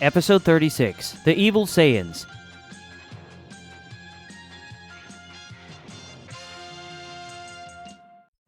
Episode 36, The Evil Saiyans.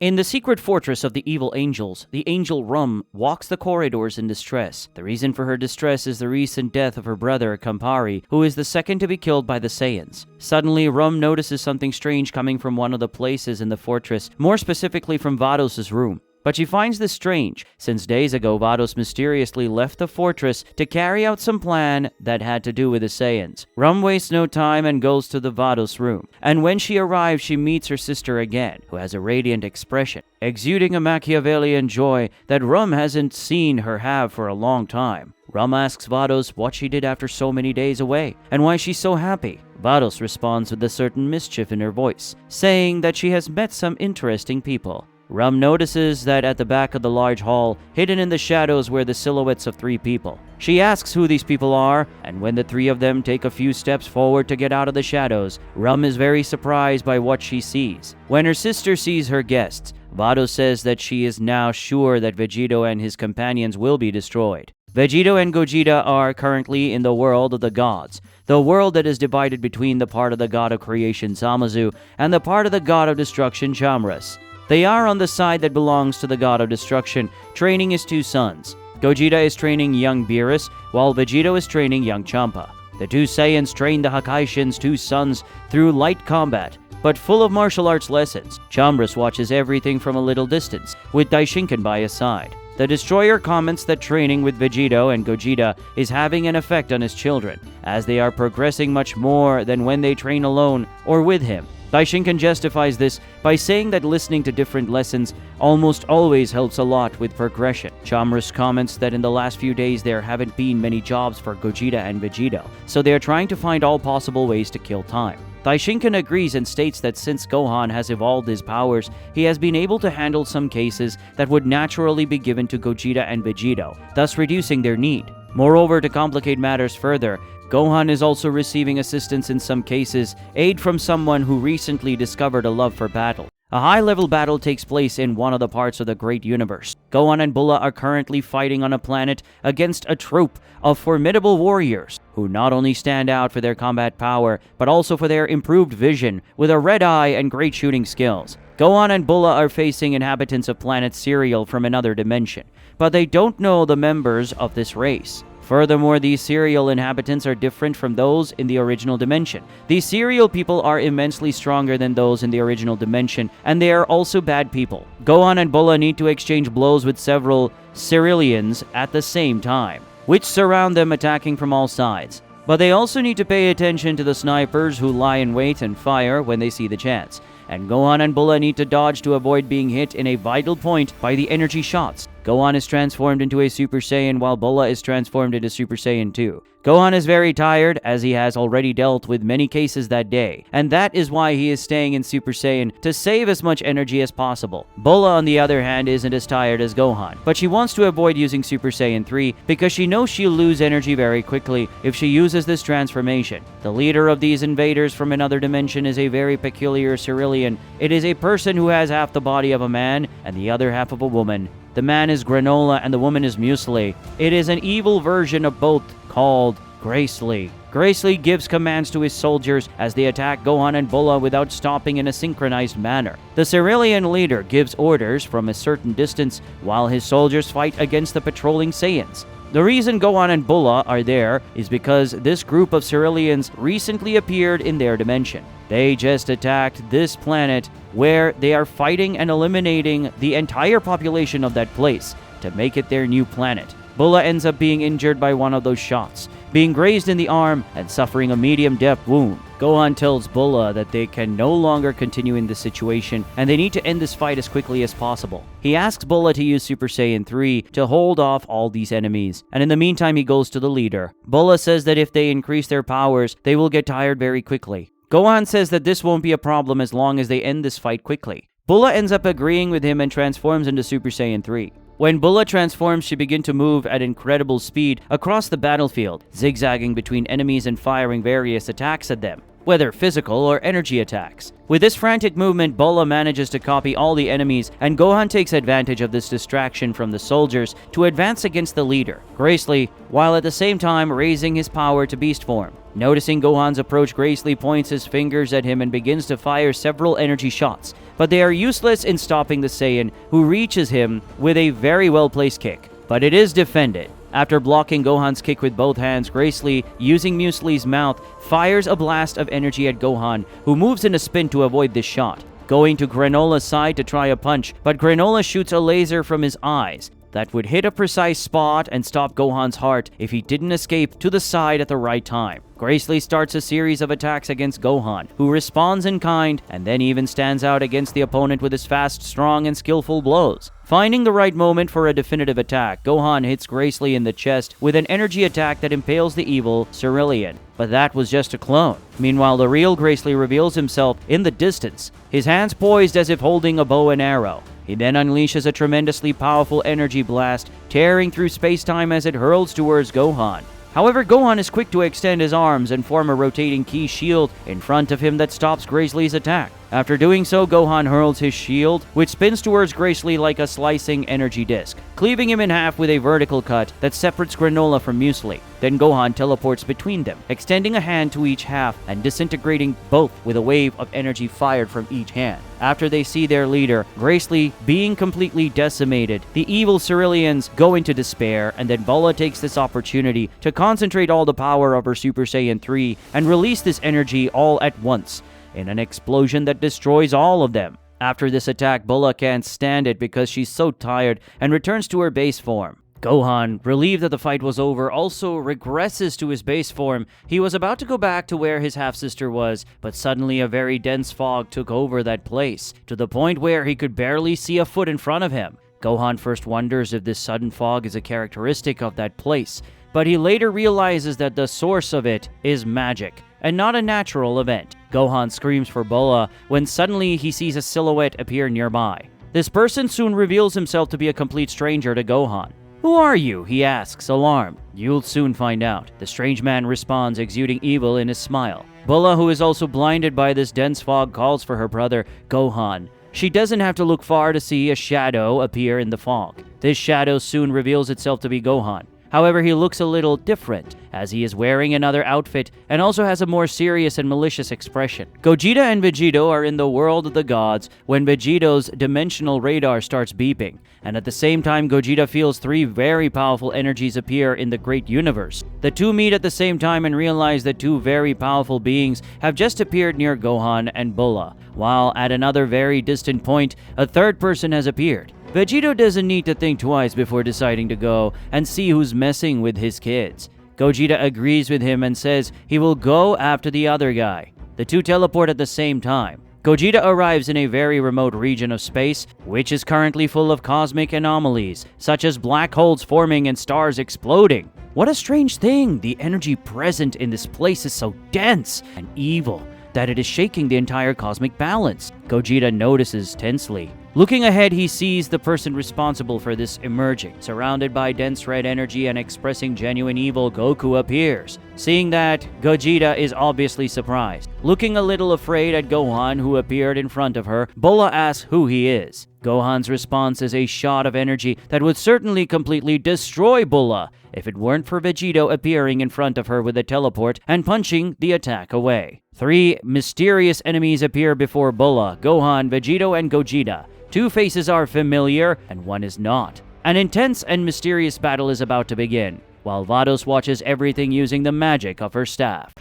In the secret fortress of the evil angels, the angel Rum walks the corridors in distress. The reason for her distress is the recent death of her brother, Campari, who is the second to be killed by the Saiyans. Suddenly, Rum notices something strange coming from one of the places in the fortress, more specifically from Vados' room. But she finds this strange, since days ago Vados mysteriously left the fortress to carry out some plan that had to do with the Saiyans. Rum wastes no time and goes to the Vados room. And when she arrives, she meets her sister again, who has a radiant expression, exuding a Machiavellian joy that Rum hasn't seen her have for a long time. Rum asks Vados what she did after so many days away, and why she's so happy. Vados responds with a certain mischief in her voice, saying that she has met some interesting people. Rum notices that at the back of the large hall, hidden in the shadows, were the silhouettes of 3 people. She asks who these people are, and when the 3 of them take a few steps forward to get out of the shadows, Rum is very surprised by what she sees. When her sister sees her guests, Vados says that she is now sure that Vegito and his companions will be destroyed. Vegito and Gogeta are currently in the world of the gods, the world that is divided between the part of the god of creation, Zamasu, and the part of the god of destruction, Chamras. They are on the side that belongs to the god of destruction, training his 2 sons. Gogeta is training young Beerus, while Vegito is training young Champa. The 2 Saiyans train the Hakaishin's 2 sons through light combat, but full of martial arts lessons. Chamras watches everything from a little distance, with Shinken by his side. The Destroyer comments that training with Vegito and Gogeta is having an effect on his children, as they are progressing much more than when they train alone or with him. Shinken justifies this by saying that listening to different lessons almost always helps a lot with progression. Chamras comments that in the last few days there haven't been many jobs for Gogeta and Vegito, so they are trying to find all possible ways to kill time. Shinken agrees and states that since Gohan has evolved his powers, he has been able to handle some cases that would naturally be given to Gogeta and Vegito, thus reducing their need. Moreover, to complicate matters further, Gohan is also receiving assistance in some cases, aid from someone who recently discovered a love for battle. A high-level battle takes place in one of the parts of the great universe. Gohan and Bulla are currently fighting on a planet against a troop of formidable warriors, who not only stand out for their combat power, but also for their improved vision, with a red eye and great shooting skills. Gohan and Bulla are facing inhabitants of planet Serial from another dimension, but they don't know the members of this race. Furthermore, these Serial inhabitants are different from those in the original dimension. These Serial people are immensely stronger than those in the original dimension, and they are also bad people. Gohan and Bulla need to exchange blows with several Cerealians at the same time, which surround them, attacking from all sides. But they also need to pay attention to the snipers who lie in wait and fire when they see the chance. And Gohan and Bulla need to dodge to avoid being hit in a vital point by the energy shots. Gohan is transformed into a Super Saiyan while Bulla is transformed into Super Saiyan 2. Gohan is very tired, as he has already dealt with many cases that day, and that is why he is staying in Super Saiyan to save as much energy as possible. Bulla, on the other hand, isn't as tired as Gohan, but she wants to avoid using Super Saiyan 3 because she knows she'll lose energy very quickly if she uses this transformation. The leader of these invaders from another dimension is a very peculiar Cerealian. It is a person who has half the body of a man and the other half of a woman. The man is Granola and the woman is Muesli. It is an evil version of both, called Gracely. Gracely gives commands to his soldiers as they attack Gohan and Bulla without stopping in a synchronized manner. The Cerealian leader gives orders from a certain distance while his soldiers fight against the patrolling Saiyans. The reason Gohan and Bulla are there is because this group of Cerealians recently appeared in their dimension. They just attacked this planet where they are fighting and eliminating the entire population of that place to make it their new planet. Bulla ends up being injured by one of those shots, being grazed in the arm and suffering a medium-depth wound. Gohan tells Bulla that they can no longer continue in this situation and they need to end this fight as quickly as possible. He asks Bulla to use Super Saiyan 3 to hold off all these enemies, and in the meantime he goes to the leader. Bulla says that if they increase their powers, they will get tired very quickly. Gohan says that this won't be a problem as long as they end this fight quickly. Bulla ends up agreeing with him and transforms into Super Saiyan 3. When Bulla transforms, she begins to move at incredible speed across the battlefield, zigzagging between enemies and firing various attacks at them. whether physical or energy attacks. With this frantic movement, Bola manages to copy all the enemies, and Gohan takes advantage of this distraction from the soldiers to advance against the leader, Gracely, while at the same time raising his power to beast form. Noticing Gohan's approach, Gracely points his fingers at him and begins to fire several energy shots, but they are useless in stopping the Saiyan, who reaches him with a very well-placed kick. But it is defended. After blocking Gohan's kick with both hands, Gracely, using Muesli's mouth, fires a blast of energy at Gohan, who moves in a spin to avoid this shot, going to Granola's side to try a punch, but Granola shoots a laser from his eyes that would hit a precise spot and stop Gohan's heart if he didn't escape to the side at the right time. Gracely starts a series of attacks against Gohan, who responds in kind and then even stands out against the opponent with his fast, strong, and skillful blows. Finding the right moment for a definitive attack, Gohan hits Gracely in the chest with an energy attack that impales the evil Cerulean. But that was just a clone. Meanwhile, the real Gracely reveals himself in the distance, his hands poised as if holding a bow and arrow. He then unleashes a tremendously powerful energy blast, tearing through space-time as it hurls towards Gohan. However, Gohan is quick to extend his arms and form a rotating ki shield in front of him that stops Gracely's attack. After doing so, Gohan hurls his shield, which spins towards Gracely like a slicing energy disc, cleaving him in half with a vertical cut that separates Granola from Muesli. Then Gohan teleports between them, extending a hand to each half and disintegrating both with a wave of energy fired from each hand. After they see their leader, Gracely, being completely decimated, the evil Ceruleans go into despair, and then Bola takes this opportunity to concentrate all the power of her Super Saiyan 3 and release this energy all at once, in an explosion that destroys all of them. After this attack, Bola can't stand it because she's so tired and returns to her base form. Gohan, relieved that the fight was over, also regresses to his base form. He was about to go back to where his half-sister was, but suddenly a very dense fog took over that place, to the point where he could barely see a foot in front of him. Gohan first wonders if this sudden fog is a characteristic of that place, but he later realizes that the source of it is magic, and not a natural event. Gohan screams for Bola when suddenly he sees a silhouette appear nearby. This person soon reveals himself to be a complete stranger to Gohan. "Who are you?" he asks, alarmed. "You'll soon find out." The strange man responds, exuding evil in his smile. Bola, who is also blinded by this dense fog, calls for her brother, Gohan. She doesn't have to look far to see a shadow appear in the fog. This shadow soon reveals itself to be Gohan. However, he looks a little different, as he is wearing another outfit and also has a more serious and malicious expression. Gogeta and Vegito are in the world of the gods when Vegito's dimensional radar starts beeping, and at the same time Gogeta feels three very powerful energies appear in the great universe. The two meet at the same time and realize that two very powerful beings have just appeared near Gohan and Bola, while at another very distant point, a third person has appeared. Vegito doesn't need to think twice before deciding to go and see who's messing with his kids. Gogeta agrees with him and says he will go after the other guy. The two teleport at the same time. Gogeta arrives in a very remote region of space, which is currently full of cosmic anomalies, such as black holes forming and stars exploding. What a strange thing! The energy present in this place is so dense and evil that it is shaking the entire cosmic balance. Gogeta notices tensely. Looking ahead, he sees the person responsible for this emerging. Surrounded by dense red energy and expressing genuine evil, Goku appears. Seeing that, Gogeta is obviously surprised. Looking a little afraid at Gohan, who appeared in front of her, Bola asks who he is. Gohan's response is a shot of energy that would certainly completely destroy Bola if it weren't for Vegito appearing in front of her with a teleport and punching the attack away. Three mysterious enemies appear before Bola: Gohan, Vegito, and Gogeta. Two faces are familiar, and one is not. An intense and mysterious battle is about to begin, while Vados watches everything using the magic of her staff.